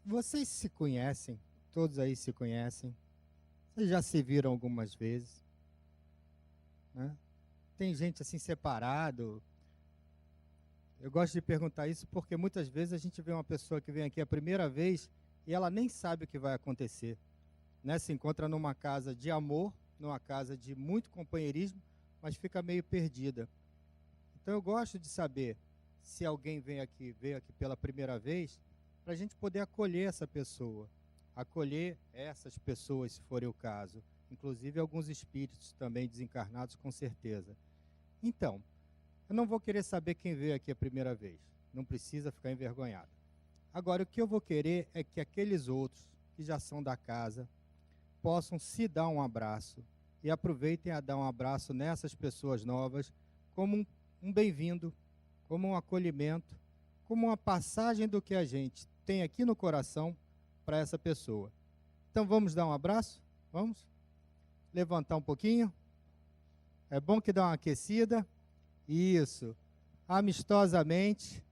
Vocês se conhecem? Todos aí se conhecem? Vocês já se viram algumas vezes, né? Tem gente assim separado. Eu gosto de perguntar isso porque muitas vezes a gente vê uma pessoa que vem aqui a primeira vez e ela nem sabe o que vai acontecer, né? Se encontra numa casa de amor, numa casa de muito companheirismo, mas fica meio perdida. Então eu gosto de saber se alguém veio aqui pela primeira vez, para a gente poder acolher essa pessoa, acolher essas pessoas, se for o caso, inclusive alguns espíritos também desencarnados, com certeza. Então, eu não vou querer saber quem veio aqui a primeira vez, não precisa ficar envergonhado. Agora, o que eu vou querer é que aqueles outros que já são da casa possam se dar um abraço e aproveitem a dar um abraço nessas pessoas novas como um bem-vindo, como um acolhimento, como uma passagem do que a gente tem aqui no coração para essa pessoa. Então vamos dar um abraço? Vamos? Levantar um pouquinho? É bom que dá uma aquecida. Isso. Amistosamente.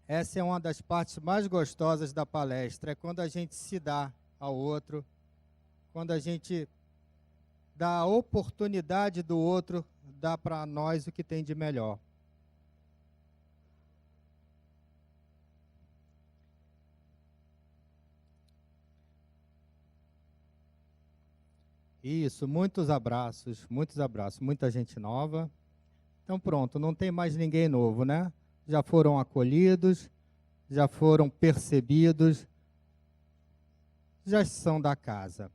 Essa é uma das partes mais gostosas da palestra, é quando a gente se dá ao outro, quando a gente dá a oportunidade do outro dar para nós o que tem de melhor. Isso, muitos abraços, muita gente nova. Então pronto, não tem mais ninguém novo, né? Já foram acolhidos, já foram percebidos, já são da casa.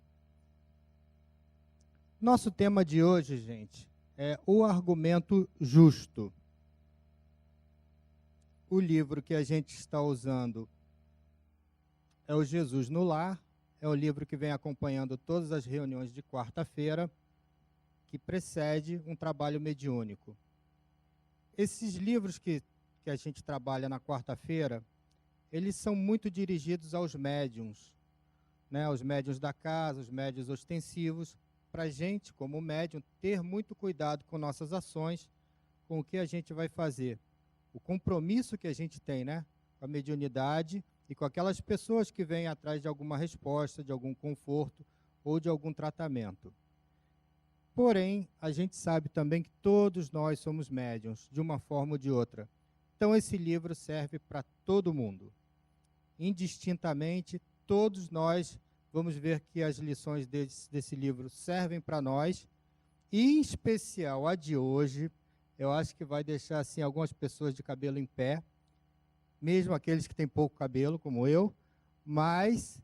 Nosso tema de hoje, gente, é o argumento justo. O livro que a gente está usando é o Jesus no Lar, é o livro que vem acompanhando todas as reuniões de quarta-feira, que precede um trabalho mediúnico. Esses livros que a gente trabalha na quarta-feira, eles são muito dirigidos aos médiuns, né? Aos médiuns da casa, os médiuns ostensivos, para a gente, como médium, ter muito cuidado com nossas ações, com o que a gente vai fazer. O compromisso que a gente tem, né, com a mediunidade e com aquelas pessoas que vêm atrás de alguma resposta, de algum conforto ou de algum tratamento. Porém, a gente sabe também que todos nós somos médiuns, de uma forma ou de outra. Então, esse livro serve para todo mundo. Indistintamente, todos nós vamos ver que as lições desse livro servem para nós, e em especial a de hoje, eu acho que vai deixar assim algumas pessoas de cabelo em pé, mesmo aqueles que têm pouco cabelo, como eu, mas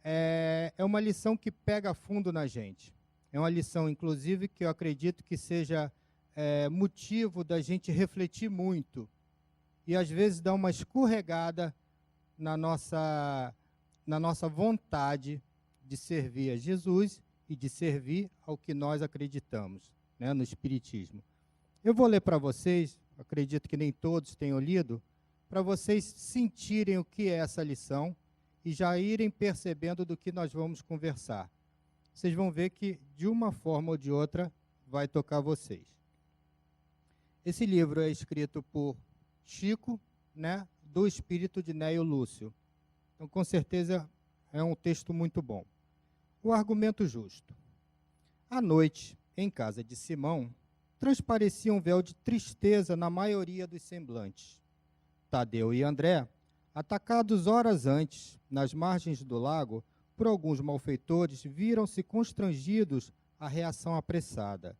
é uma lição que pega fundo na gente. É uma lição, inclusive, que eu acredito que seja motivo da gente refletir muito e, às vezes, dar uma escorregada na nossa vontade de servir a Jesus e de servir ao que nós acreditamos, né, no Espiritismo. Eu vou ler para vocês, acredito que nem todos tenham lido, para vocês sentirem o que é essa lição e já irem percebendo do que nós vamos conversar. Vocês vão ver que, de uma forma ou de outra, vai tocar vocês. Esse livro é escrito por Chico, né, do espírito de Néio Lúcio. Então, com certeza, é um texto muito bom. O argumento justo. À noite, em casa de Simão, transparecia um véu de tristeza na maioria dos semblantes. Tadeu e André, atacados horas antes, nas margens do lago, por alguns malfeitores, viram-se constrangidos à reação apressada.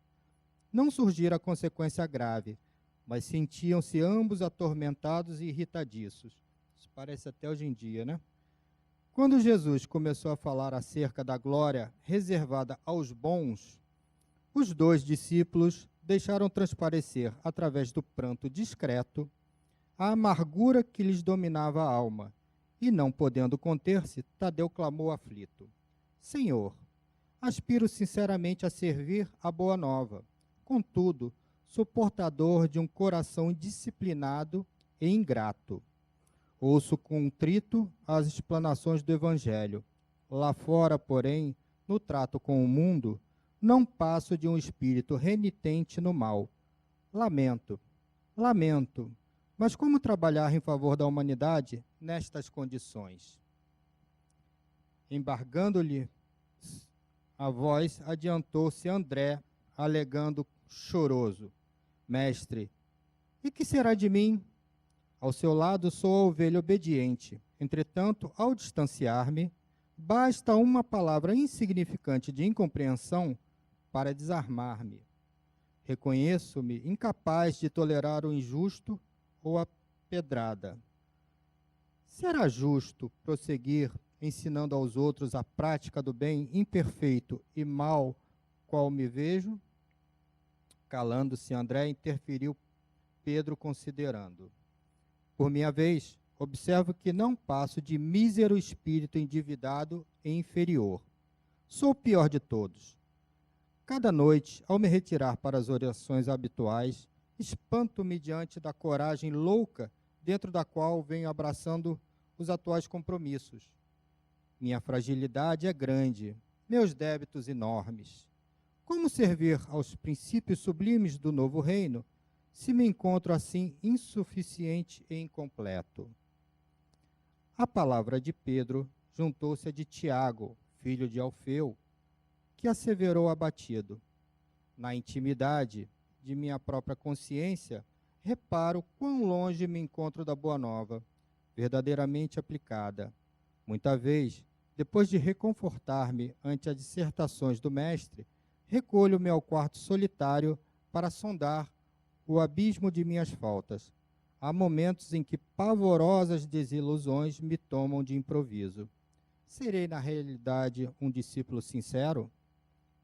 Não surgira consequência grave, mas sentiam-se ambos atormentados e irritadiços. Isso parece até hoje em dia, né? Quando Jesus começou a falar acerca da glória reservada aos bons, os dois discípulos deixaram transparecer, através do pranto discreto, a amargura que lhes dominava a alma, e, não podendo conter-se, Tadeu clamou aflito: Senhor, aspiro sinceramente a servir a boa nova. Contudo, sou portador de um coração indisciplinado e ingrato. Ouço contrito as explanações do Evangelho. Lá fora, porém, no trato com o mundo, não passo de um espírito renitente no mal. Lamento, Mas como trabalhar em favor da humanidade nestas condições? Embargando-lhe a voz, adiantou-se André, alegando choroso: Mestre, e que será de mim? Ao seu lado sou a ovelha obediente. Entretanto, ao distanciar-me, basta uma palavra insignificante de incompreensão para desarmar-me. Reconheço-me incapaz de tolerar o injusto ou a pedrada. Será justo prosseguir ensinando aos outros a prática do bem imperfeito e mal qual me vejo? Calando-se, André interferiu Pedro, considerando. Por minha vez, observo que não passo de mísero espírito endividado e inferior. Sou o pior de todos. Cada noite, ao me retirar para as orações habituais, espanto-me diante da coragem louca dentro da qual venho abraçando os atuais compromissos. Minha fragilidade é grande, meus débitos enormes. Como servir aos princípios sublimes do novo reino, se me encontro assim insuficiente e incompleto? A palavra de Pedro juntou-se à de Tiago, filho de Alfeu, que asseverou abatido: na intimidade de minha própria consciência, reparo quão longe me encontro da boa nova, verdadeiramente aplicada. Muita vez, depois de reconfortar-me ante as dissertações do mestre, recolho-me ao quarto solitário para sondar o abismo de minhas faltas. Há momentos em que pavorosas desilusões me tomam de improviso. Serei, na realidade, um discípulo sincero?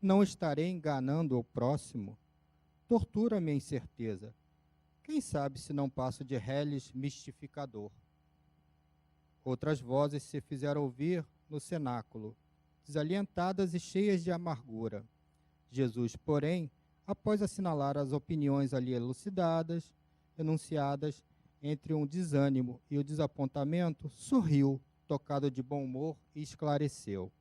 Não estarei enganando o próximo? Tortura-me a incerteza. Quem sabe se não passo de reles mistificador? Outras vozes se fizeram ouvir no cenáculo, desalientadas e cheias de amargura. Jesus, porém, após assinalar as opiniões ali elucidadas, enunciadas entre um desânimo e o desapontamento, sorriu, tocado de bom humor, e esclareceu.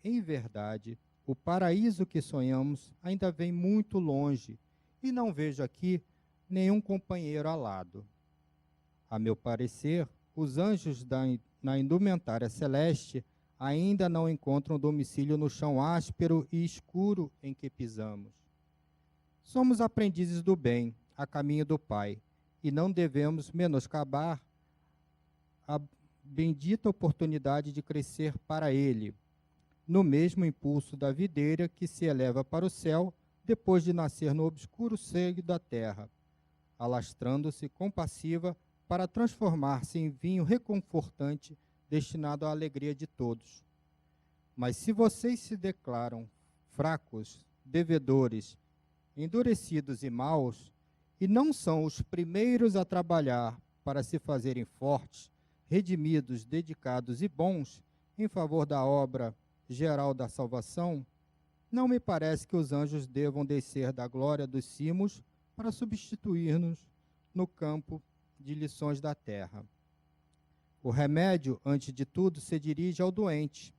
Em verdade, o paraíso que sonhamos ainda vem muito longe, e não vejo aqui nenhum companheiro alado. A meu parecer, os anjos na indumentária celeste ainda não encontram domicílio no chão áspero e escuro em que pisamos. Somos aprendizes do bem, a caminho do Pai, e não devemos menoscabar a bendita oportunidade de crescer para Ele, no mesmo impulso da videira que se eleva para o céu depois de nascer no obscuro seio da terra, alastrando-se compassiva para transformar-se em vinho reconfortante destinado à alegria de todos. Mas se vocês se declaram fracos, devedores, endurecidos e maus, e não são os primeiros a trabalhar para se fazerem fortes, redimidos, dedicados e bons em favor da obra geral da salvação, não me parece que os anjos devam descer da glória dos cimos para substituir-nos no campo de lições da terra. O remédio, antes de tudo, se dirige ao doente,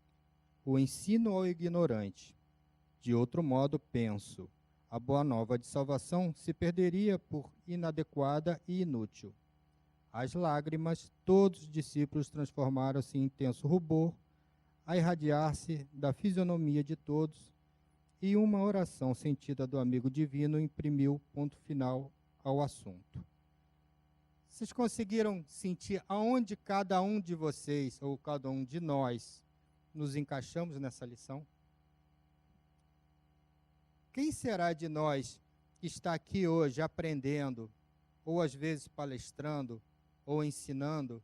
o ensino ao ignorante. De outro modo, penso, a boa nova de salvação se perderia por inadequada e inútil. Às lágrimas, todos os discípulos transformaram-se em intenso rubor, a irradiar-se da fisionomia de todos, e uma oração sentida do amigo divino imprimiu ponto final ao assunto. Vocês conseguiram sentir aonde cada um de vocês, ou cada um de nós, nos encaixamos nessa lição? Quem será de nós que está aqui hoje aprendendo, ou às vezes palestrando, ou ensinando,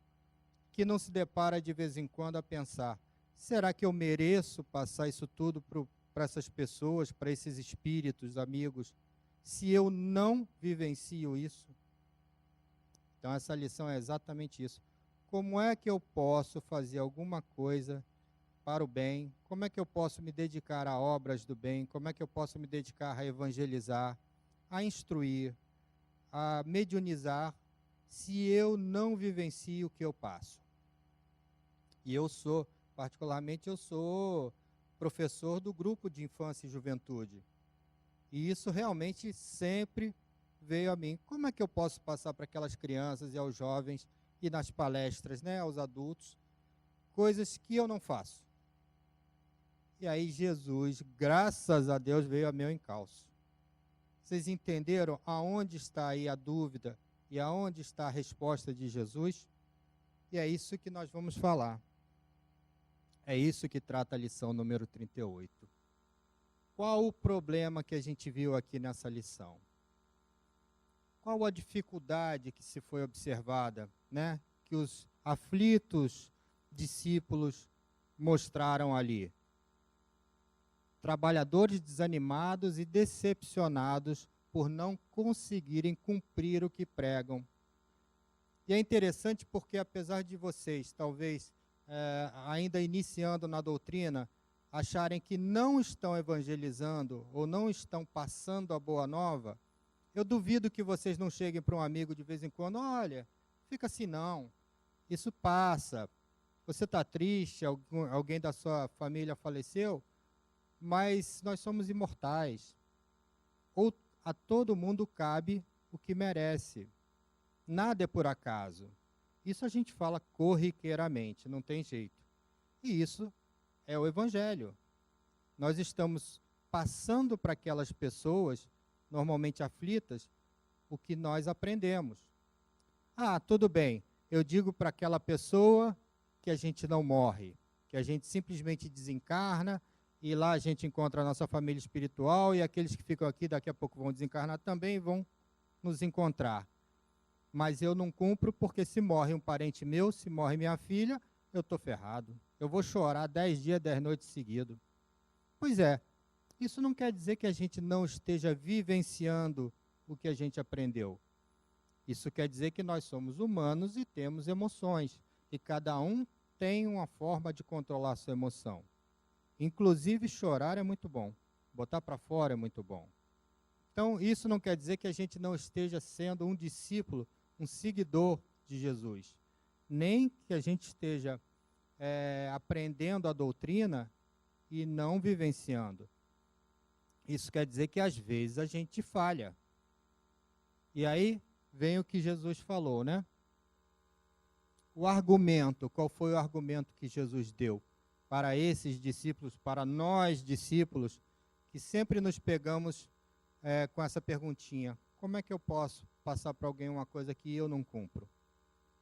que não se depara de vez em quando a pensar: será que eu mereço passar isso tudo para essas pessoas, para esses espíritos, amigos, se eu não vivencio isso? Então, essa lição é exatamente isso. Como é que eu posso fazer alguma coisa para o bem? Como é que eu posso me dedicar a obras do bem? Como é que eu posso me dedicar a evangelizar, a instruir, a mediunizar, se eu não vivencio o que eu passo? E eu sou, particularmente, eu sou professor do grupo de infância e juventude. E isso realmente sempre veio a mim. Como é que eu posso passar para aquelas crianças e aos jovens e nas palestras, né, aos adultos, coisas que eu não faço? E aí Jesus, graças a Deus, veio a meu encalço. Vocês entenderam aonde está aí a dúvida e aonde está a resposta de Jesus? E é isso que nós vamos falar. É isso que trata a lição número 38. Qual o problema que a gente viu aqui nessa lição? Qual a dificuldade que se foi observada, né? Que os aflitos discípulos mostraram ali? Trabalhadores desanimados e decepcionados por não conseguirem cumprir o que pregam. E é interessante porque, apesar de vocês, talvez, ainda iniciando na doutrina, acharem que não estão evangelizando ou não estão passando a boa nova, eu duvido que vocês não cheguem para um amigo de vez em quando: olha, fica assim não, isso passa, você está triste, alguém da sua família faleceu, mas nós somos imortais. Ou a todo mundo cabe o que merece. Nada é por acaso. Isso a gente fala corriqueiramente, não tem jeito. E isso é o Evangelho. Nós estamos passando para aquelas pessoas, normalmente aflitas, o que nós aprendemos. Ah, tudo bem, eu digo para aquela pessoa que a gente não morre, que a gente simplesmente desencarna, e lá a gente encontra a nossa família espiritual, e aqueles que ficam aqui daqui a pouco vão desencarnar também, vão nos encontrar. Mas eu não cumpro porque se morre um parente meu, se morre minha filha, eu estou ferrado. Eu vou chorar 10 dias, 10 noites seguidos. Pois é, isso não quer dizer que a gente não esteja vivenciando o que a gente aprendeu. Isso quer dizer que nós somos humanos e temos emoções. E cada um tem uma forma de controlar a sua emoção. Inclusive, chorar é muito bom. Botar para fora é muito bom. Então, isso não quer dizer que a gente não esteja sendo um discípulo, um seguidor de Jesus. Nem que a gente esteja aprendendo a doutrina e não vivenciando. Isso quer dizer que, às vezes, a gente falha. E aí vem o que Jesus falou, né? O argumento, qual foi o argumento que Jesus deu para esses discípulos, para nós discípulos, que sempre nos pegamos com essa perguntinha: como é que eu posso passar para alguém uma coisa que eu não cumpro?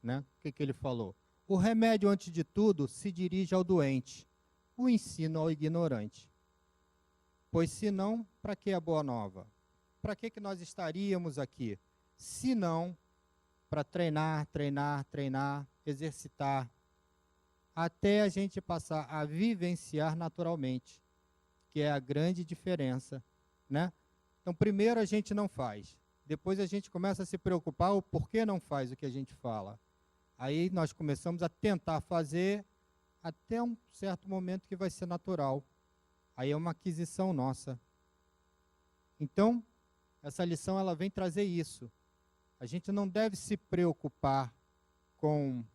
Né? O que ele falou? O remédio, antes de tudo, se dirige ao doente, o ensino ao ignorante. Pois senão, para que a boa nova? Para que nós estaríamos aqui? Se não, para treinar, exercitar, até a gente passar a vivenciar naturalmente, que é a grande diferença, né? Então, primeiro a gente não faz, depois a gente começa a se preocupar o porquê não faz o que a gente fala. Aí nós começamos a tentar fazer até um certo momento que vai ser natural. Aí é uma aquisição nossa. Então, essa lição ela vem trazer isso. A gente não deve se preocupar com,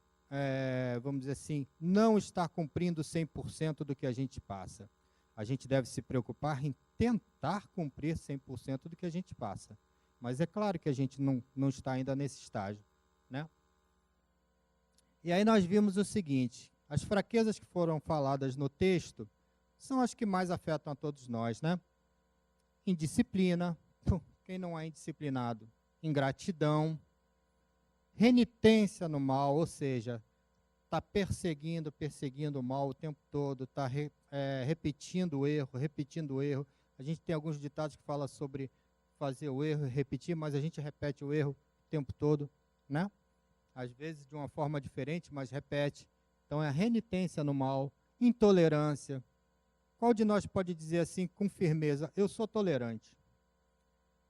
vamos dizer assim, não estar cumprindo 100% do que a gente passa. A gente deve se preocupar em tentar cumprir 100% do que a gente passa. Mas é claro que a gente não está ainda nesse estágio, né? E aí nós vimos o seguinte: as fraquezas que foram faladas no texto são as que mais afetam a todos nós, né? Indisciplina, quem não é indisciplinado? Ingratidão, renitência no mal, ou seja, está perseguindo o mal o tempo todo, está repetindo o erro. A gente tem alguns ditados que falam sobre fazer o erro e repetir, mas a gente repete o erro o tempo todo, né? Às vezes de uma forma diferente, mas repete. Então é a renitência no mal, intolerância. Qual de nós pode dizer assim com firmeza: eu sou tolerante?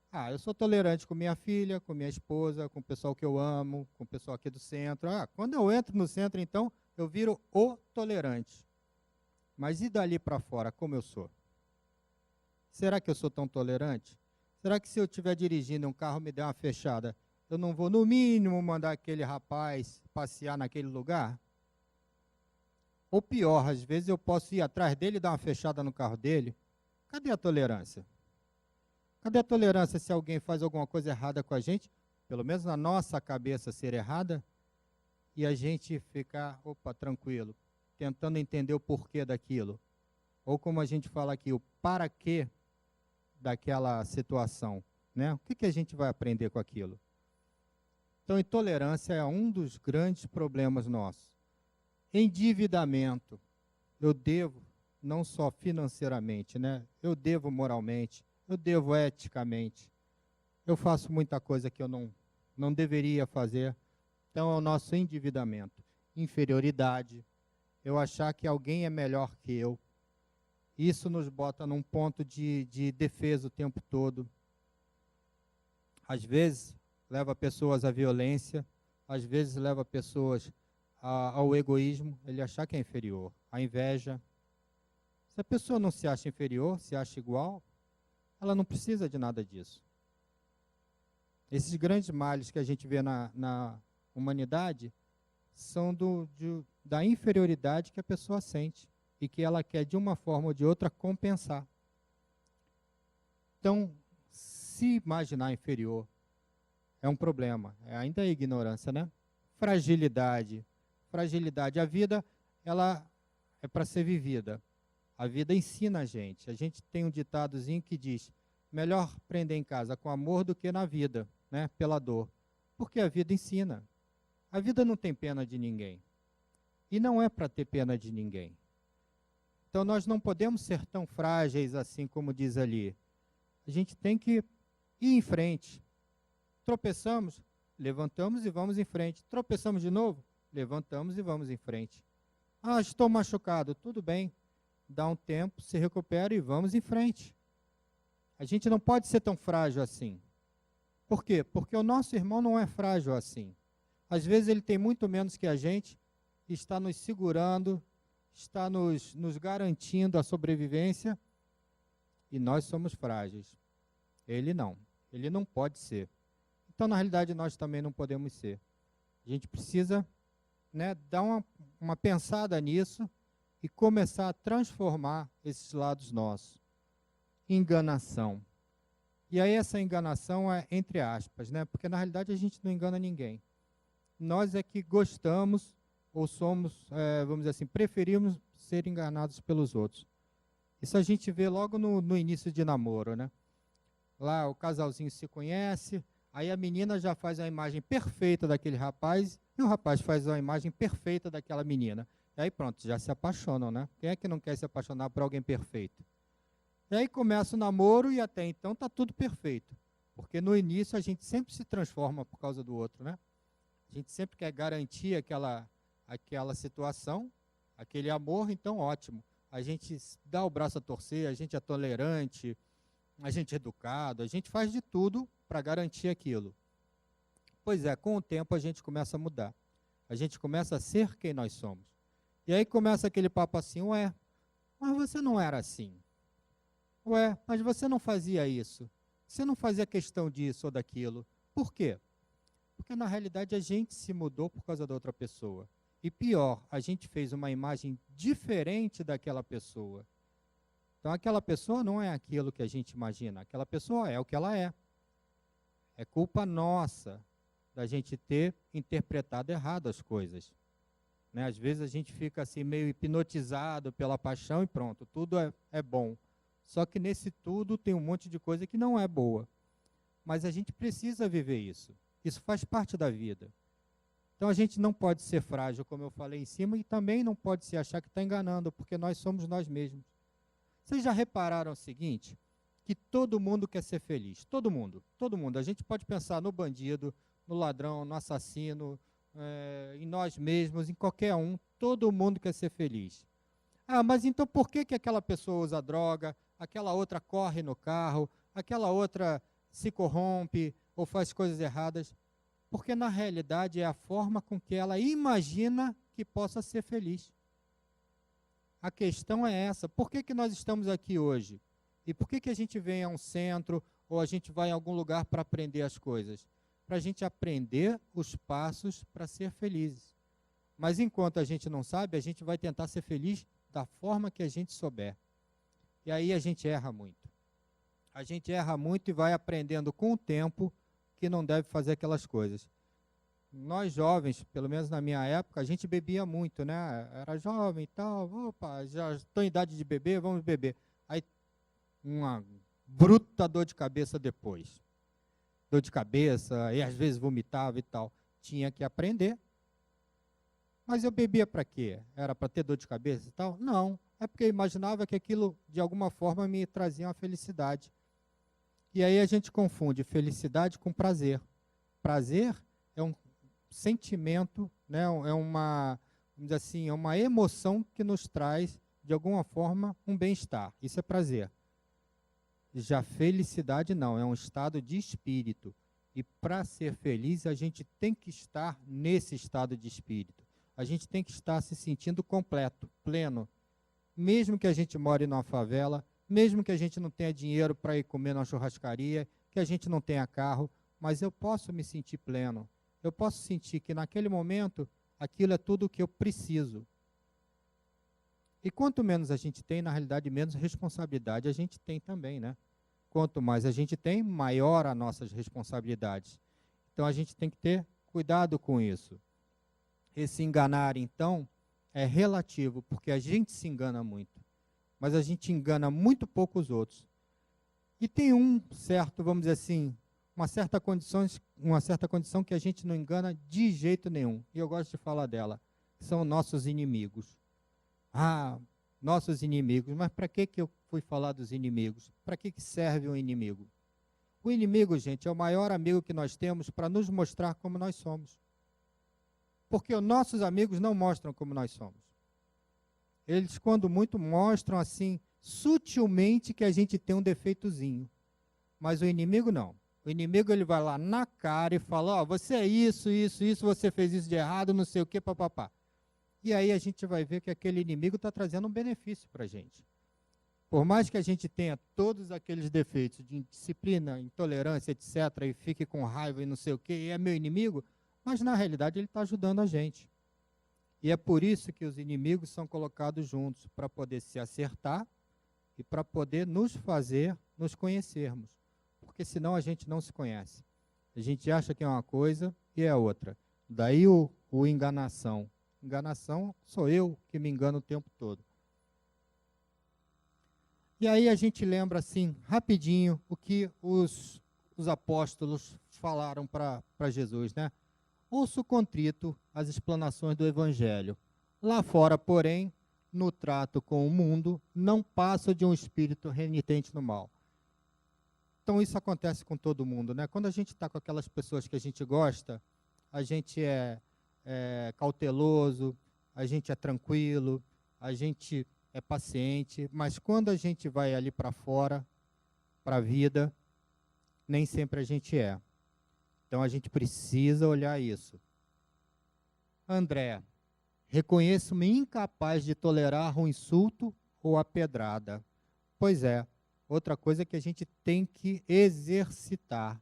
Ah, eu sou tolerante com minha filha, com minha esposa, com o pessoal que eu amo, com o pessoal aqui do centro. Ah, quando eu entro no centro, então, eu viro o tolerante. Mas e dali para fora, como eu sou? Será que eu sou tão tolerante? Será que se eu estiver dirigindo um carro, me der uma fechada, eu não vou, no mínimo, mandar aquele rapaz passear naquele lugar? Ou pior, às vezes eu posso ir atrás dele e dar uma fechada no carro dele. Cadê a tolerância? Cadê a tolerância se alguém faz alguma coisa errada com a gente? Pelo menos na nossa cabeça ser errada, e a gente ficar, opa, tranquilo, tentando entender o porquê daquilo. Ou como a gente fala aqui, o para quê daquela situação, né? O que a gente vai aprender com aquilo? Então, intolerância é um dos grandes problemas nossos. Endividamento. Eu devo, não só financeiramente, né? Eu devo moralmente, eu devo eticamente. Eu faço muita coisa que eu não deveria fazer. Então, é o nosso endividamento. Inferioridade. Eu achar que alguém é melhor que eu. Isso nos bota num ponto de defesa o tempo todo. Às vezes, leva pessoas à violência. Às vezes, leva pessoas ao egoísmo. Ele achar que é inferior. A inveja. Se a pessoa não se acha inferior, se acha igual, ela não precisa de nada disso. Esses grandes males que a gente vê na humanidade são da inferioridade que a pessoa sente e que ela quer, de uma forma ou de outra, compensar. Então, se imaginar inferior é um problema, ainda é ignorância, né? Fragilidade. Fragilidade. A vida, ela é para ser vivida. A vida ensina a gente. A gente tem um ditadozinho que diz, melhor prender em casa com amor do que na vida, né? Pela dor. Porque a vida ensina. A vida não tem pena de ninguém. E não é para ter pena de ninguém. Então, nós não podemos ser tão frágeis assim como diz ali. A gente tem que ir em frente. Tropeçamos, levantamos e vamos em frente. Tropeçamos de novo, levantamos e vamos em frente. Ah, estou machucado. Tudo bem. Dá um tempo, se recupera e vamos em frente. A gente não pode ser tão frágil assim. Por quê? Porque o nosso irmão não é frágil assim. Às vezes ele tem muito menos que a gente, está nos segurando, está nos garantindo a sobrevivência, e nós somos frágeis. Ele não pode ser. Então, na realidade, nós também não podemos ser. A gente precisa, né, dar uma pensada nisso e começar a transformar esses lados nossos. Enganação. E aí essa enganação é entre aspas, né, porque na realidade a gente não engana ninguém. Nós é que gostamos ou somos, vamos dizer assim, preferimos ser enganados pelos outros. Isso a gente vê logo no início de namoro, né? Lá o casalzinho se conhece, aí a menina já faz a imagem perfeita daquele rapaz e o rapaz faz a imagem perfeita daquela menina. E aí pronto, já se apaixonam, né? Quem é que não quer se apaixonar por alguém perfeito? E aí começa o namoro e até então está tudo perfeito. Porque no início a gente sempre se transforma por causa do outro, né? A gente sempre quer garantir aquela situação, aquele amor, então ótimo. A gente dá o braço a torcer, a gente é tolerante, a gente é educado, a gente faz de tudo para garantir aquilo. Pois é, com o tempo a gente começa a mudar. A gente começa a ser quem nós somos. E aí começa aquele papo assim, ué, mas você não era assim. Ué, mas você não fazia isso. Você não fazia questão disso ou daquilo. Por quê? Porque na realidade a gente se mudou por causa da outra pessoa. E pior, a gente fez uma imagem diferente daquela pessoa. Então aquela pessoa não é aquilo que a gente imagina. Aquela pessoa é o que ela é. É culpa nossa da gente ter interpretado errado as coisas. Né? Às vezes a gente fica assim meio hipnotizado pela paixão e pronto, tudo é bom. Só que nesse tudo tem um monte de coisa que não é boa. Mas a gente precisa viver isso. Isso faz parte da vida. Então a gente não pode ser frágil, como eu falei em cima, e também não pode se achar que está enganando, porque nós somos nós mesmos. Vocês já repararam o seguinte? Que todo mundo quer ser feliz. Todo mundo, todo mundo. A gente pode pensar no bandido, no ladrão, no assassino, em nós mesmos, em qualquer um. Todo mundo quer ser feliz. Ah, mas então por que aquela pessoa usa droga, aquela outra corre no carro, aquela outra se corrompe ou faz coisas erradas? Porque na realidade é a forma com que ela imagina que possa ser feliz. A questão é essa. Por que nós estamos aqui hoje? E por que a gente vem a um centro ou a gente vai em algum lugar para aprender as coisas? Para a gente aprender os passos para ser felizes. Mas enquanto a gente não sabe, a gente vai tentar ser feliz da forma que a gente souber. E aí a gente erra muito. A gente erra muito e vai aprendendo com o tempo que não deve fazer aquelas coisas. Nós jovens, pelo menos na minha época, a gente bebia muito, né? Era jovem e tal, opa, já estou em idade de beber, vamos beber. Aí, uma bruta dor de cabeça depois. Dor de cabeça, e às vezes vomitava e tal. Tinha que aprender. Mas eu bebia para quê? Era para ter dor de cabeça e tal? Não, é porque eu imaginava que aquilo, de alguma forma, me trazia uma felicidade. E aí a gente confunde felicidade com prazer. Prazer é um sentimento, né, é uma, vamos dizer assim, é uma emoção que nos traz, de alguma forma, um bem-estar. Isso é prazer. Já felicidade não, é um estado de espírito. E para ser feliz, a gente tem que estar nesse estado de espírito. A gente tem que estar se sentindo completo, pleno. Mesmo que a gente more numa favela, mesmo que a gente não tenha dinheiro para ir comer na churrascaria, que a gente não tenha carro, mas eu posso me sentir pleno. Eu posso sentir que naquele momento, aquilo é tudo o que eu preciso. E quanto menos a gente tem, na realidade, menos responsabilidade a gente tem também, né? Quanto mais a gente tem, maior as nossas responsabilidades. Então, a gente tem que ter cuidado com isso. Esse enganar, então, é relativo, porque a gente se engana muito. Mas a gente engana muito pouco os outros. E tem um certo, vamos dizer assim, uma certa condição que a gente não engana de jeito nenhum. E eu gosto de falar dela. São nossos inimigos. Ah, nossos inimigos. Mas para que eu fui falar dos inimigos? Para que serve um inimigo? O inimigo, gente, é o maior amigo que nós temos para nos mostrar como nós somos. Porque os nossos amigos não mostram como nós somos. Eles, quando muito, mostram assim, sutilmente, que a gente tem um defeitozinho. Mas o inimigo não. O inimigo, ele vai lá na cara e fala, ó, você é isso, você fez isso de errado, não sei o que, papapá. E aí a gente vai ver que aquele inimigo está trazendo um benefício para a gente. Por mais que a gente tenha todos aqueles defeitos de indisciplina, intolerância, etc., e fique com raiva e não sei o que, e é meu inimigo, mas na realidade ele está ajudando a gente. E é por isso que os inimigos são colocados juntos, para poder se acertar e para poder nos fazer nos conhecermos. Porque senão a gente não se conhece. A gente acha que é uma coisa e é outra. Daí o enganação. Enganação sou eu que me engano o tempo todo. E aí a gente lembra assim, rapidinho, o que os apóstolos falaram para Jesus, né? Ouço contrito as explanações do Evangelho. Lá fora, porém, no trato com o mundo, não passo de um espírito renitente no mal. Então isso acontece com todo mundo, né? Quando a gente está com aquelas pessoas que a gente gosta, a gente é cauteloso, a gente é tranquilo, a gente é paciente, mas quando a gente vai ali para fora, para a vida, nem sempre a gente é. Então a gente precisa olhar isso. André, reconheço-me incapaz de tolerar um insulto ou a pedrada. Pois é, outra coisa que a gente tem que exercitar.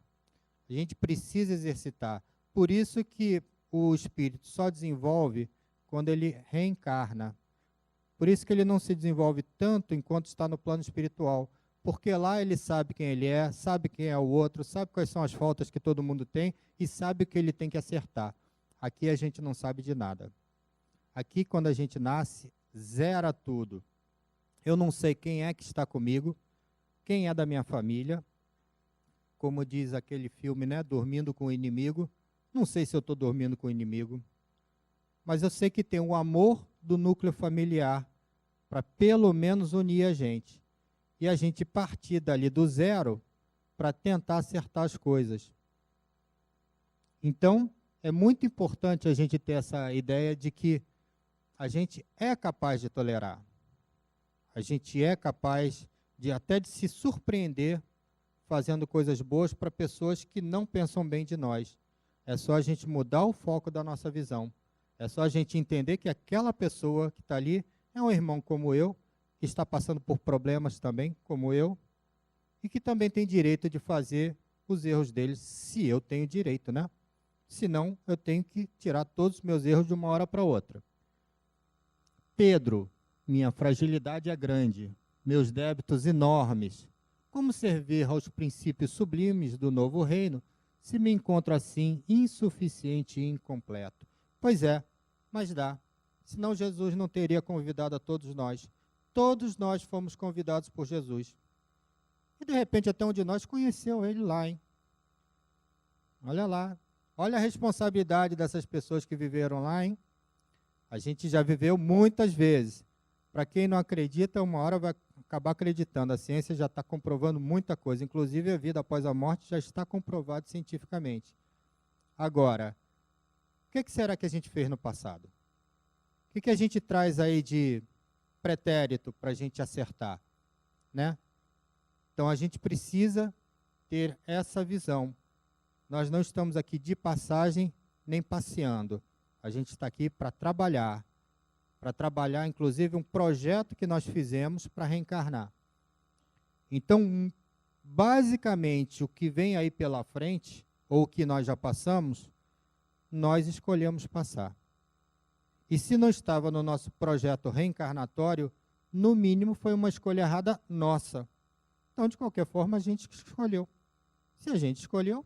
A gente precisa exercitar. Por isso que o espírito só desenvolve quando ele reencarna. Por isso que ele não se desenvolve tanto enquanto está no plano espiritual. Porque lá ele sabe quem ele é, sabe quem é o outro, sabe quais são as faltas que todo mundo tem e sabe o que ele tem que acertar. Aqui a gente não sabe de nada. Aqui, quando a gente nasce, zera tudo. Eu não sei quem é que está comigo, quem é da minha família, como diz aquele filme, né, Dormindo com o Inimigo. Não sei se eu estou dormindo com o inimigo, mas eu sei que tem o amor do núcleo familiar para pelo menos unir a gente. E a gente partir dali do zero para tentar acertar as coisas. Então, é muito importante a gente ter essa ideia de que a gente é capaz de tolerar. A gente é capaz de até de se surpreender fazendo coisas boas para pessoas que não pensam bem de nós. É só a gente mudar o foco da nossa visão. É só a gente entender que aquela pessoa que está ali é um irmão como eu, que está passando por problemas também, como eu, e que também tem direito de fazer os erros deles, se eu tenho direito, né? Senão, eu tenho que tirar todos os meus erros de uma hora para outra. Pedro, minha fragilidade é grande, meus débitos enormes, Como servir aos princípios sublimes do novo reino, se me encontro assim insuficiente e incompleto? Pois é, mas dá. Senão Jesus não teria convidado a todos nós. Todos nós fomos convidados por Jesus. E de repente até um de nós conheceu ele lá, hein? Olha lá. Olha a responsabilidade dessas pessoas que viveram lá, hein? A gente já viveu muitas vezes. Para quem não acredita, uma hora vai acabar acreditando. A ciência já está comprovando muita coisa. Inclusive, a vida após a morte já está comprovado cientificamente. Agora, o que será que a gente fez no passado? O que a gente traz aí de pretérito para a gente acertar? Né? Então, a gente precisa ter essa visão. Nós não estamos aqui de passagem nem passeando. A gente está aqui para trabalhar, inclusive, um projeto que nós fizemos para reencarnar. Então, basicamente, o que vem aí pela frente, ou o que nós já passamos, nós escolhemos passar. E se não estava no nosso projeto reencarnatório, no mínimo foi uma escolha errada nossa. Então, de qualquer forma, a gente escolheu. Se a gente escolheu,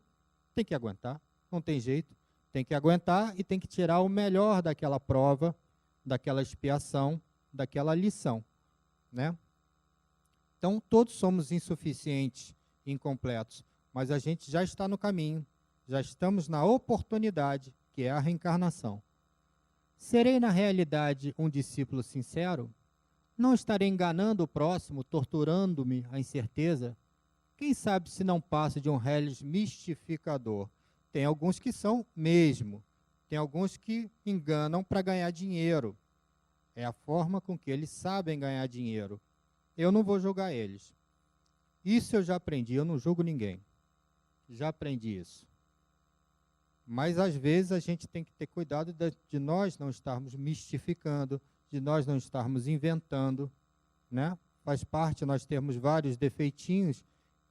tem que aguentar, não tem jeito. Tem que aguentar e tem que tirar o melhor daquela prova, daquela expiação, daquela lição, né? Então, todos somos insuficientes, incompletos, mas a gente já está no caminho, já estamos na oportunidade, que é a reencarnação. Serei, na realidade, um discípulo sincero? Não estarei enganando o próximo, torturando-me a incerteza? Quem sabe se não passo de um reles mistificador? Tem alguns que são mesmo. Tem alguns que enganam para ganhar dinheiro. É a forma com que eles sabem ganhar dinheiro. Eu não vou julgar eles. Isso eu já aprendi, eu não julgo ninguém. Já aprendi isso. Mas, às vezes, a gente tem que ter cuidado de nós não estarmos mistificando, de nós não estarmos inventando, né? Faz parte nós termos vários defeitinhos,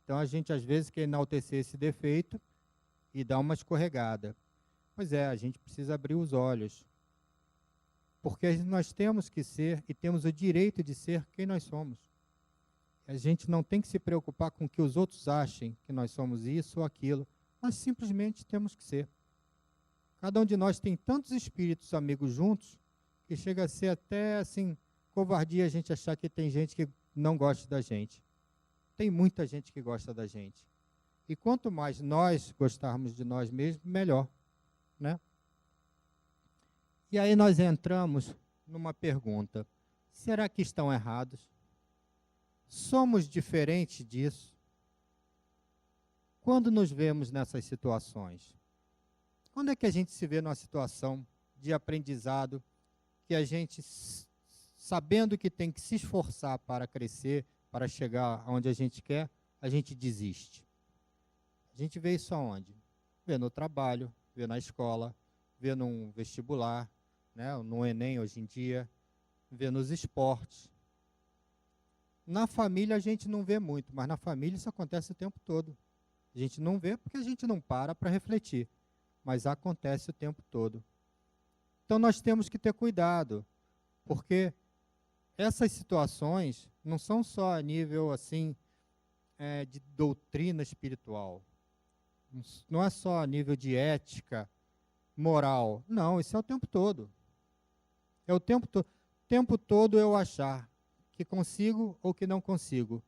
então a gente, às vezes, quer enaltecer esse defeito e dar uma escorregada. Pois é, a gente precisa abrir os olhos. Porque nós temos que ser e temos o direito de ser quem nós somos. A gente não tem que se preocupar com o que os outros achem que nós somos isso ou aquilo. Nós simplesmente temos que ser. Cada um de nós tem tantos espíritos amigos juntos que chega a ser até assim, covardia a gente achar que tem gente que não gosta da gente. Tem muita gente que gosta da gente. E quanto mais nós gostarmos de nós mesmos, melhor, né? E aí nós entramos numa pergunta: será que estão errados? Somos diferentes disso? Quando nos vemos nessas situações? Quando é que a gente se vê numa situação de aprendizado, que a gente, sabendo que tem que se esforçar para crescer, para chegar onde a gente quer, a gente desiste? A gente vê isso aonde? Vê no trabalho, vê na escola, vê num vestibular, né, no Enem hoje em dia, vê nos esportes. Na família a gente não vê muito, mas na família isso acontece o tempo todo. A gente não vê porque a gente não para refletir, mas acontece o tempo todo. Então nós temos que ter cuidado, porque essas situações não são só a nível assim de doutrina espiritual. Não é só a nível de ética, moral. Não, isso é o tempo todo. É o tempo todo. O tempo todo eu achar que consigo ou que não consigo.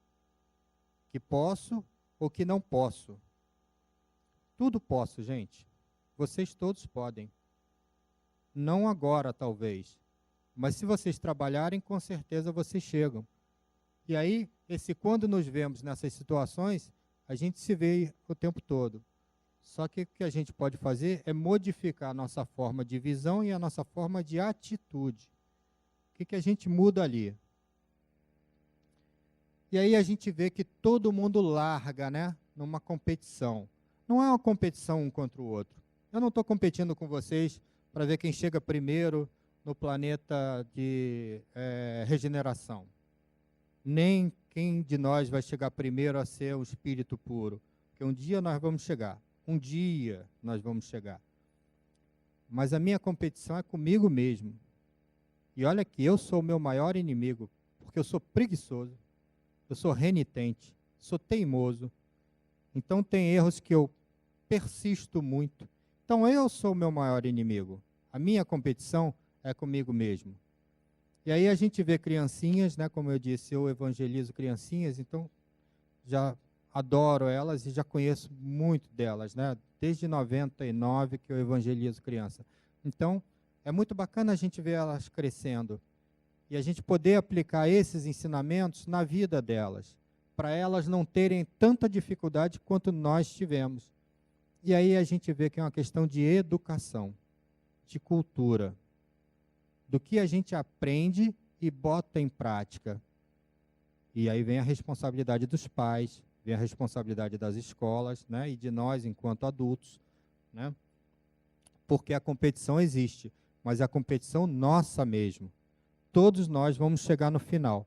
Que posso ou que não posso. Tudo posso, gente. Vocês todos podem. Não agora, talvez. Mas se vocês trabalharem, com certeza vocês chegam. E aí, quando nos vemos nessas situações, a gente se vê o tempo todo. Só que o que a gente pode fazer é modificar a nossa forma de visão e a nossa forma de atitude. O que a gente muda ali? E aí a gente vê que todo mundo larga, né, numa competição. Não é uma competição um contra o outro. Eu não estou competindo com vocês para ver quem chega primeiro no planeta de regeneração. Nem quem de nós vai chegar primeiro a ser um espírito puro. Porque um dia nós vamos chegar. Um dia nós vamos chegar. Mas a minha competição é comigo mesmo. E olha que eu sou o meu maior inimigo, porque eu sou preguiçoso, eu sou renitente, sou teimoso. Então tem erros que eu persisto muito. Então eu sou o meu maior inimigo. A minha competição é comigo mesmo. E aí a gente vê criancinhas, né, como eu disse, eu evangelizo criancinhas, então já adoro elas e já conheço muito delas, né? Desde 99 que eu evangelizo criança. Então, é muito bacana a gente ver elas crescendo e a gente poder aplicar esses ensinamentos na vida delas, para elas não terem tanta dificuldade quanto nós tivemos. E aí a gente vê que é uma questão de educação, de cultura, do que a gente aprende e bota em prática. E aí vem a responsabilidade dos pais, vem a responsabilidade das escolas, né, e de nós enquanto adultos, né, porque a competição existe, mas é a competição nossa mesmo. Todos nós vamos chegar no final.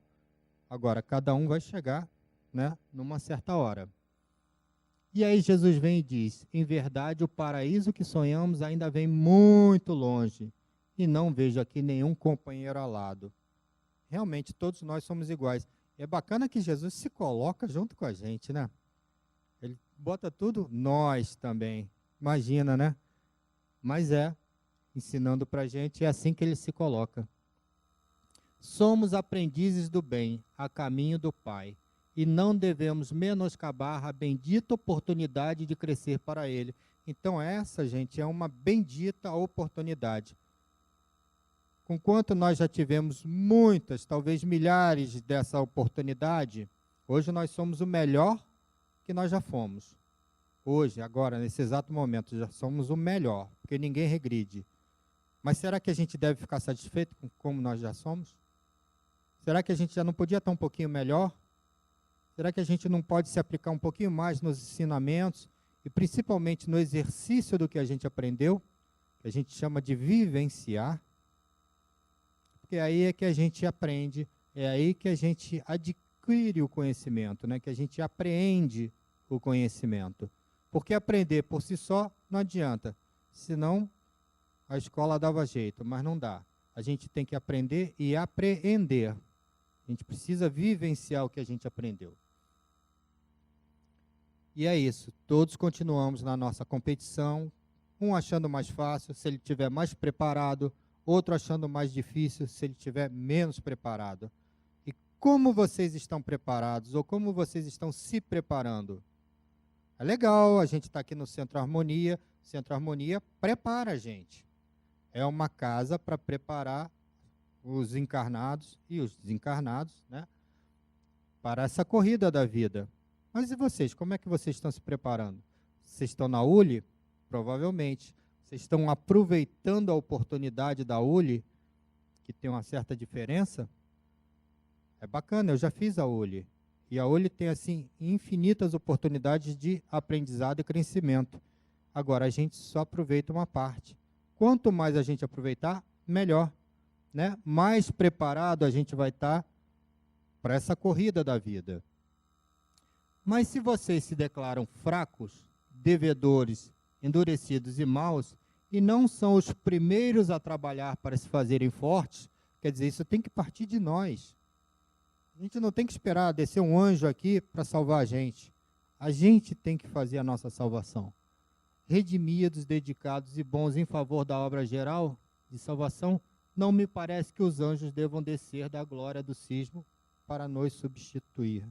Agora, cada um vai chegar, né, numa certa hora. E aí Jesus vem e diz, em verdade o paraíso que sonhamos ainda vem muito longe, e não vejo aqui nenhum companheiro ao lado. Realmente, todos nós somos iguais. É bacana que Jesus se coloca junto com a gente, né? Ele bota tudo, nós também. Imagina, né? Mas ensinando para a gente, é assim que ele se coloca. Somos aprendizes do bem, a caminho do Pai, e não devemos menoscabar a bendita oportunidade de crescer para Ele. Então essa, gente, é uma bendita oportunidade. Conquanto nós já tivemos muitas, talvez milhares dessa oportunidade, hoje nós somos o melhor que nós já fomos. Hoje, agora, nesse exato momento, já somos o melhor, porque ninguém regride. Mas será que a gente deve ficar satisfeito com como nós já somos? Será que a gente já não podia estar um pouquinho melhor? Será que a gente não pode se aplicar um pouquinho mais nos ensinamentos e principalmente no exercício do que a gente aprendeu, que a gente chama de vivenciar? Porque aí é que a gente aprende, é aí que a gente adquire o conhecimento, né? Que a gente apreende o conhecimento. Porque aprender por si só não adianta, senão a escola dava jeito, mas não dá. A gente tem que aprender e apreender. A gente precisa vivenciar o que a gente aprendeu. E é isso, todos continuamos na nossa competição, um achando mais fácil, se ele estiver mais preparado, outro achando mais difícil, se ele estiver menos preparado. E como vocês estão preparados, ou como vocês estão se preparando? É legal, a gente está aqui no Centro Harmonia. Centro Harmonia prepara a gente. É uma casa para preparar os encarnados e os desencarnados, né, para essa corrida da vida. Mas e vocês? Como é que vocês estão se preparando? Vocês estão na ULI? Provavelmente. Vocês estão aproveitando a oportunidade da ULI, que tem uma certa diferença? É bacana, eu já fiz a ULI. E a ULI tem, assim, infinitas oportunidades de aprendizado e crescimento. Agora, a gente só aproveita uma parte. Quanto mais a gente aproveitar, melhor, né? Mais preparado a gente vai estar para essa corrida da vida. Mas se vocês se declaram fracos, devedores, endurecidos e maus, e não são os primeiros a trabalhar para se fazerem fortes, quer dizer, isso tem que partir de nós. A gente não tem que esperar descer um anjo aqui para salvar a gente. A gente tem que fazer a nossa salvação. Redimidos, dedicados e bons em favor da obra geral de salvação, não me parece que os anjos devam descer da glória do cismo para nos substituir,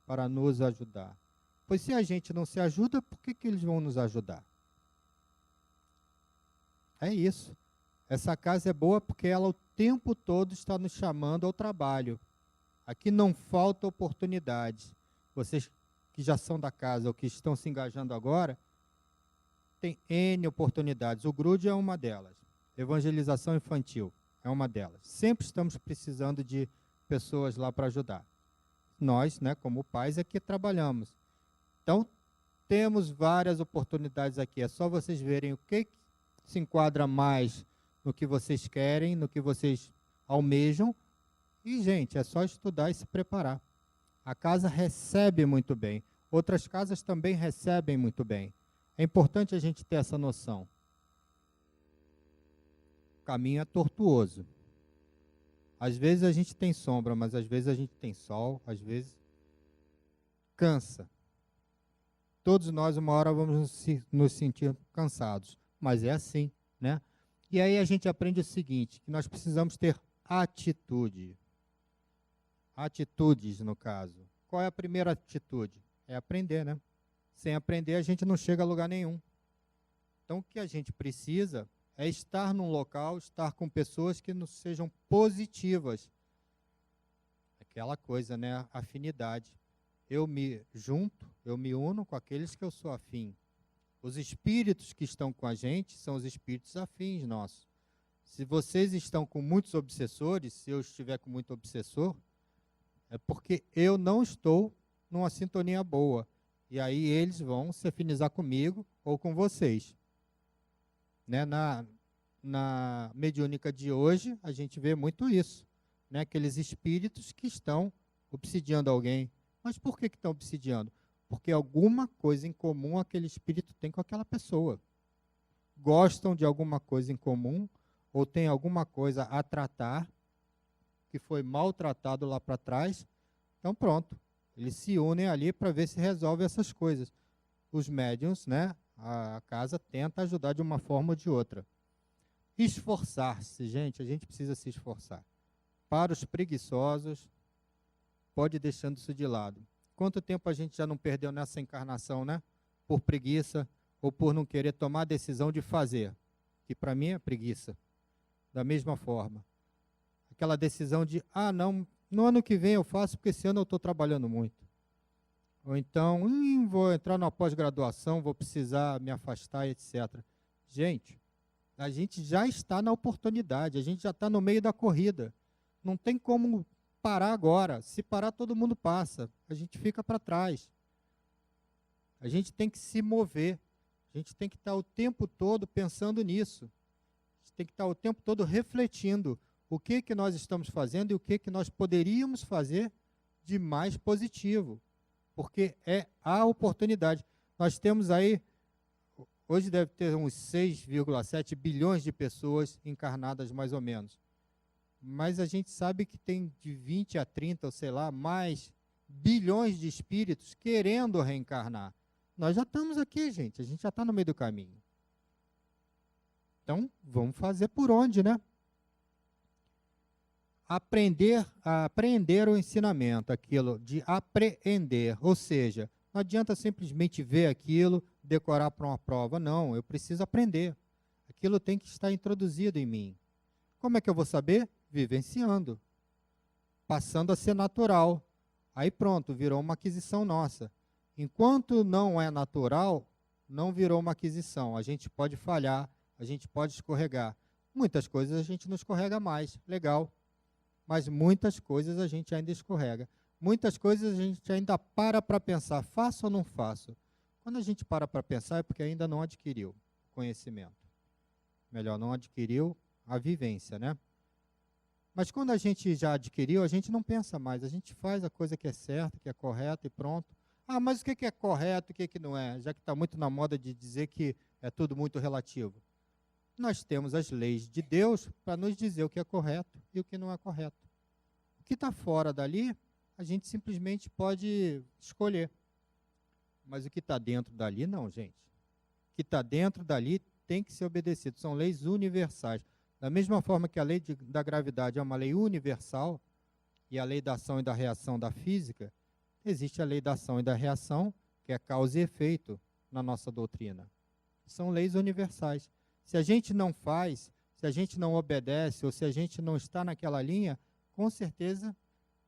para nos ajudar. Pois se a gente não se ajuda, por que eles vão nos ajudar? É isso. Essa casa é boa porque ela o tempo todo está nos chamando ao trabalho. Aqui não falta oportunidade. Vocês que já são da casa ou que estão se engajando agora, tem N oportunidades. O GRUD é uma delas. Evangelização infantil é uma delas. Sempre estamos precisando de pessoas lá para ajudar. Nós, né, como pais, é que trabalhamos. Então, temos várias oportunidades aqui. É só vocês verem o que se enquadra mais no que vocês querem, no que vocês almejam. E, gente, é só estudar e se preparar. A casa recebe muito bem. Outras casas também recebem muito bem. É importante a gente ter essa noção. O caminho é tortuoso. Às vezes a gente tem sombra, mas às vezes a gente tem sol. Às vezes cansa. Todos nós, uma hora, vamos nos sentir cansados. Mas é assim, né? E aí a gente aprende o seguinte, que nós precisamos ter atitude. Atitudes, no caso. Qual é a primeira atitude? É aprender, né? Sem aprender, a gente não chega a lugar nenhum. Então, o que a gente precisa é estar num local, estar com pessoas que nos sejam positivas. Aquela coisa, né? Afinidade. Eu me junto, eu me uno com aqueles que eu sou afim. Os espíritos que estão com a gente são os espíritos afins nossos. Se vocês estão com muitos obsessores, se eu estiver com muito obsessor, é porque eu não estou numa sintonia boa. E aí eles vão se afinizar comigo ou com vocês. Né? Na mediúnica de hoje, a gente vê muito isso. Né? Aqueles espíritos que estão obsidiando alguém. Mas por que estão obsidiando? Porque alguma coisa em comum aquele espírito tem com aquela pessoa. Gostam de alguma coisa em comum, ou tem alguma coisa a tratar, que foi maltratado lá para trás. Então pronto, eles se unem ali para ver se resolve essas coisas. Os médiuns, né, a casa tenta ajudar de uma forma ou de outra. Esforçar-se, gente, a gente precisa se esforçar. Para os preguiçosos, pode ir deixando isso de lado. Quanto tempo a gente já não perdeu nessa encarnação, né? Por preguiça ou por não querer tomar a decisão de fazer, que para mim é preguiça. Da mesma forma. Aquela decisão de, não, no ano que vem eu faço porque esse ano eu estou trabalhando muito. Ou então, vou entrar na pós-graduação, vou precisar me afastar, etc. Gente, a gente já está na oportunidade, a gente já está no meio da corrida. Não tem como parar agora. Se parar, todo mundo passa. A gente fica para trás. A gente tem que se mover. A gente tem que estar o tempo todo pensando nisso. A gente tem que estar o tempo todo refletindo o que nós estamos fazendo e o que nós poderíamos fazer de mais positivo. Porque é a oportunidade. Nós temos aí, hoje deve ter uns 6,7 bilhões de pessoas encarnadas mais ou menos. Mas a gente sabe que tem de 20 a 30, ou sei lá, mais bilhões de espíritos querendo reencarnar. Nós já estamos aqui, gente. A gente já está no meio do caminho. Então, vamos fazer por onde, né? Aprender o ensinamento, aquilo de apreender. Ou seja, não adianta simplesmente ver aquilo, decorar para uma prova. Não, eu preciso aprender. Aquilo tem que estar introduzido em mim. Como é que eu vou saber? Vivenciando, passando a ser natural. Aí pronto, virou uma aquisição nossa. Enquanto não é natural, não virou uma aquisição. A gente pode falhar, a gente pode escorregar. Muitas coisas a gente não escorrega mais, legal. Mas muitas coisas a gente ainda escorrega. Muitas coisas a gente ainda para pensar, faço ou não faço? Quando a gente para pensar é porque ainda não adquiriu conhecimento. Melhor, não adquiriu a vivência, né? Mas quando a gente já adquiriu, a gente não pensa mais, a gente faz a coisa que é certa, que é correta e pronto. Mas o que é correto, o que não é? Já que está muito na moda de dizer que é tudo muito relativo. Nós temos as leis de Deus para nos dizer o que é correto e o que não é correto. O que está fora dali, a gente simplesmente pode escolher. Mas o que está dentro dali, não, gente. O que está dentro dali tem que ser obedecido. São leis universais. Da mesma forma que a lei da gravidade é uma lei universal, e a lei da ação e da reação da física, existe a lei da ação e da reação, que é causa e efeito na nossa doutrina. São leis universais. Se a gente não faz, se a gente não obedece, ou se a gente não está naquela linha, com certeza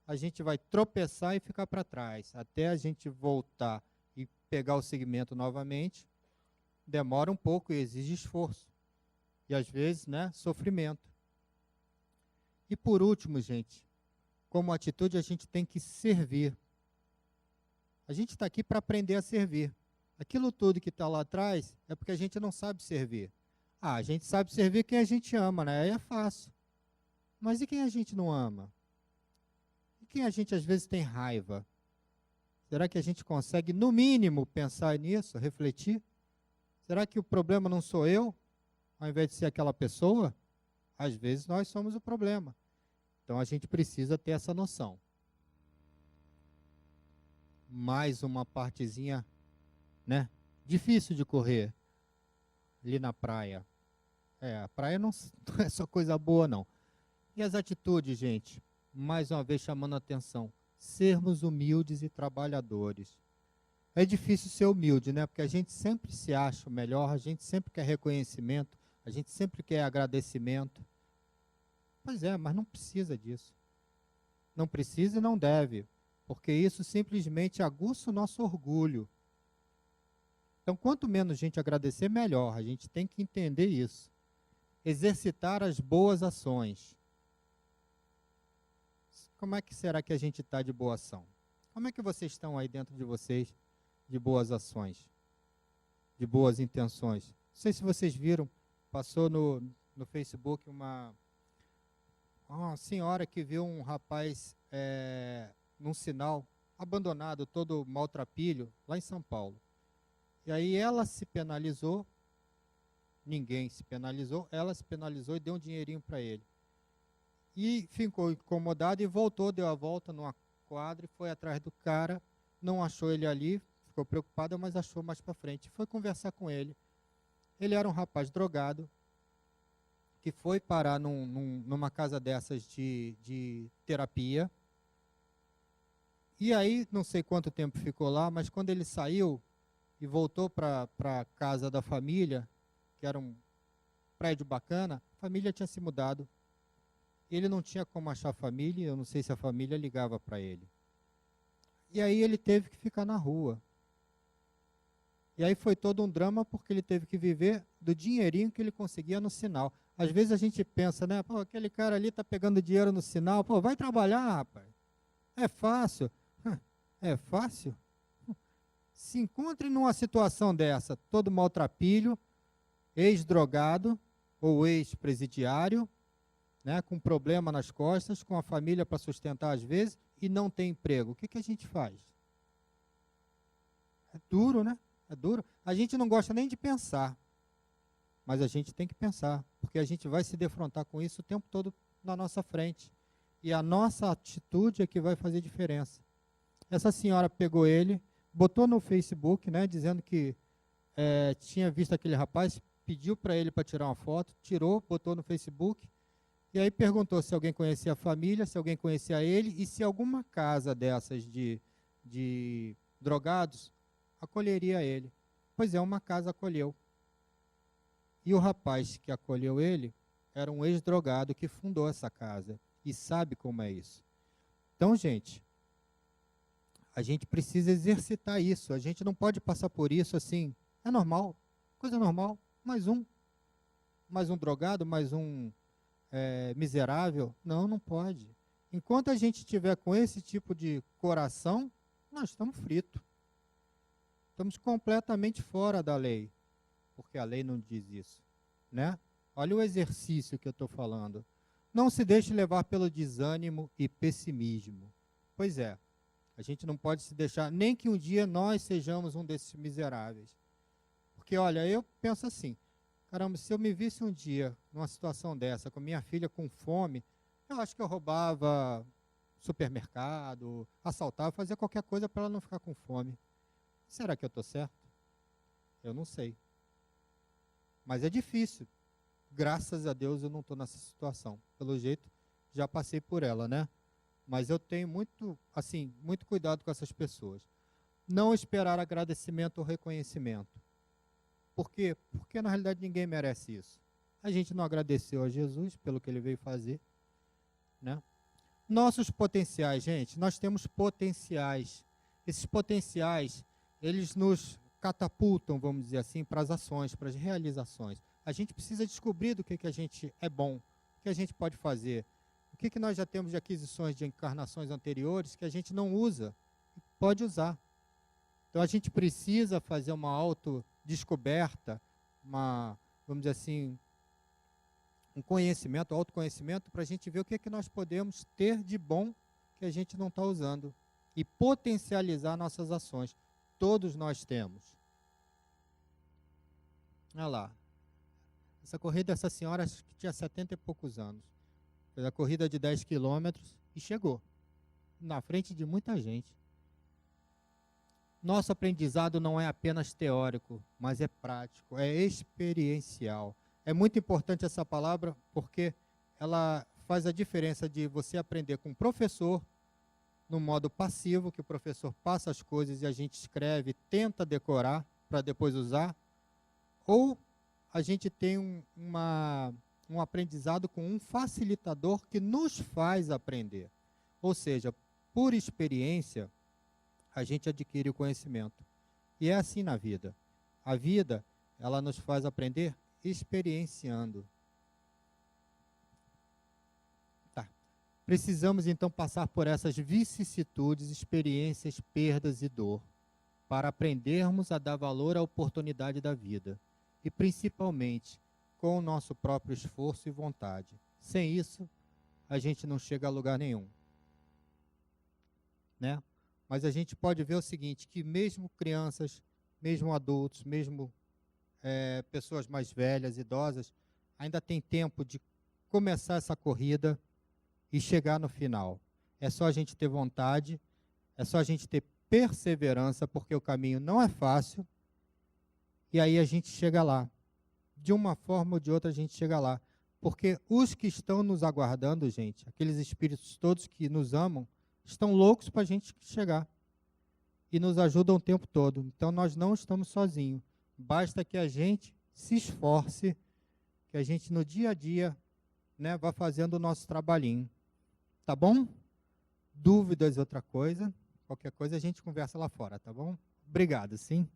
a gente vai tropeçar e ficar para trás. Até a gente voltar e pegar o segmento novamente, demora um pouco e exige esforço. E às vezes, né, sofrimento. E por último, gente, como atitude a gente tem que servir. A gente está aqui para aprender a servir. Aquilo tudo que está lá atrás é porque a gente não sabe servir. A gente sabe servir quem a gente ama, né? Aí é fácil. Mas e quem a gente não ama? E quem a gente às vezes tem raiva? Será que a gente consegue, no mínimo, pensar nisso, refletir? Será que o problema não sou eu? Ao invés de ser aquela pessoa, às vezes nós somos o problema. Então a gente precisa ter essa noção. mais uma partezinha, né? Difícil de correr ali na praia. A praia não é só coisa boa, não. E as atitudes, gente? Mais uma vez chamando a atenção. Sermos humildes e trabalhadores. É difícil ser humilde, né? Porque a gente sempre se acha o melhor, a gente sempre quer reconhecimento, a gente sempre quer agradecimento. Pois é, mas não precisa disso. Não precisa e não deve, porque isso simplesmente aguça o nosso orgulho. Então, quanto menos gente agradecer, melhor. A gente tem que entender isso. Exercitar as boas ações. Como é que será que a gente está de boa ação? Como é que vocês estão aí dentro de vocês de boas ações? De boas intenções? Não sei se vocês viram, passou no Facebook uma senhora que viu um rapaz num sinal abandonado, todo maltrapilho, lá em São Paulo. E aí ela se penalizou, ninguém se penalizou, ela se penalizou e deu um dinheirinho para ele. E ficou incomodado e voltou, deu a volta numa quadra e foi atrás do cara, não achou ele ali, ficou preocupada, mas achou mais para frente. Foi conversar com ele. Ele era um rapaz drogado, que foi parar numa casa dessas de terapia. E aí, não sei quanto tempo ficou lá, mas quando ele saiu e voltou para a casa da família, que era um prédio bacana, a família tinha se mudado. Ele não tinha como achar a família, eu não sei se a família ligava para ele. E aí ele teve que ficar na rua. E aí foi todo um drama porque ele teve que viver do dinheirinho que ele conseguia no sinal. Às vezes a gente pensa, né? Pô, aquele cara ali está pegando dinheiro no sinal. Pô, vai trabalhar, rapaz. É fácil. É fácil? Se encontre numa situação dessa, todo maltrapilho, ex-drogado ou ex-presidiário, né, com problema nas costas, com a família para sustentar às vezes, e não tem emprego. O que a gente faz? É duro, né? É duro. A gente não gosta nem de pensar, mas a gente tem que pensar, porque a gente vai se defrontar com isso o tempo todo na nossa frente. E a nossa atitude é que vai fazer diferença. Essa senhora pegou ele, botou no Facebook, né, dizendo que tinha visto aquele rapaz, pediu para ele para tirar uma foto, tirou, botou no Facebook, e aí perguntou se alguém conhecia a família, se alguém conhecia ele, e se alguma casa dessas de drogados acolheria ele. Pois é, uma casa acolheu. E o rapaz que acolheu ele era um ex-drogado que fundou essa casa, e sabe como é isso. Então, gente, a gente precisa exercitar isso, a gente não pode passar por isso assim, é normal, coisa normal, mais um drogado, mais um miserável. Não, não pode. Enquanto a gente estiver com esse tipo de coração, nós estamos fritos. Estamos completamente fora da lei, porque a lei não diz isso, né? Olha o exercício que eu estou falando. Não se deixe levar pelo desânimo e pessimismo. Pois é, a gente não pode se deixar, nem que um dia nós sejamos um desses miseráveis. Porque, olha, eu penso assim, caramba, se eu me visse um dia numa situação dessa, com minha filha com fome, eu acho que eu roubava supermercado, assaltava, fazia qualquer coisa para ela não ficar com fome. Será que eu estou certo? Eu não sei. Mas é difícil. Graças a Deus eu não estou nessa situação. Pelo jeito, já passei por ela, né? Mas eu tenho muito cuidado com essas pessoas. Não esperar agradecimento ou reconhecimento. Por quê? Porque na realidade ninguém merece isso. A gente não agradeceu a Jesus pelo que ele veio fazer, né? Nossos potenciais, gente, nós temos potenciais. Esses potenciais, eles nos catapultam, vamos dizer assim, para as ações, para as realizações. A gente precisa descobrir do que a gente é bom, o que a gente pode fazer, o que nós já temos de aquisições de encarnações anteriores que a gente não usa, pode usar. Então a gente precisa fazer uma autodescoberta, vamos dizer assim, um conhecimento, autoconhecimento, para a gente ver o que nós podemos ter de bom que a gente não está usando e potencializar nossas ações. Todos nós temos. Olha lá. Essa corrida, essa senhora acho que tinha 70 e poucos anos. Fez a corrida de 10 quilômetros e chegou. Na frente de muita gente. Nosso aprendizado não é apenas teórico, mas é prático, é experiencial. É muito importante essa palavra porque ela faz a diferença de você aprender com o professor no modo passivo, que o professor passa as coisas e a gente escreve, tenta decorar para depois usar, ou a gente tem um aprendizado com um facilitador que nos faz aprender. Ou seja, por experiência, a gente adquire o conhecimento. E é assim na vida. A vida, ela nos faz aprender experienciando. Tá. Precisamos então passar por essas vicissitudes, experiências, perdas e dor, para aprendermos a dar valor à oportunidade da vida. E principalmente com o nosso próprio esforço e vontade. Sem isso, a gente não chega a lugar nenhum. Né? Mas a gente pode ver o seguinte, que mesmo crianças, mesmo adultos, mesmo pessoas mais velhas, idosas, ainda tem tempo de começar essa corrida e chegar no final. É só a gente ter vontade, é só a gente ter perseverança, porque o caminho não é fácil, e aí a gente chega lá. De uma forma ou de outra a gente chega lá. Porque os que estão nos aguardando, gente, aqueles espíritos todos que nos amam, estão loucos para a gente chegar. E nos ajudam o tempo todo. Então nós não estamos sozinhos. Basta que a gente se esforce, que a gente no dia a dia, né, vá fazendo o nosso trabalhinho. Tá bom? Dúvidas, outra coisa. Qualquer coisa a gente conversa lá fora, tá bom? Obrigado, sim.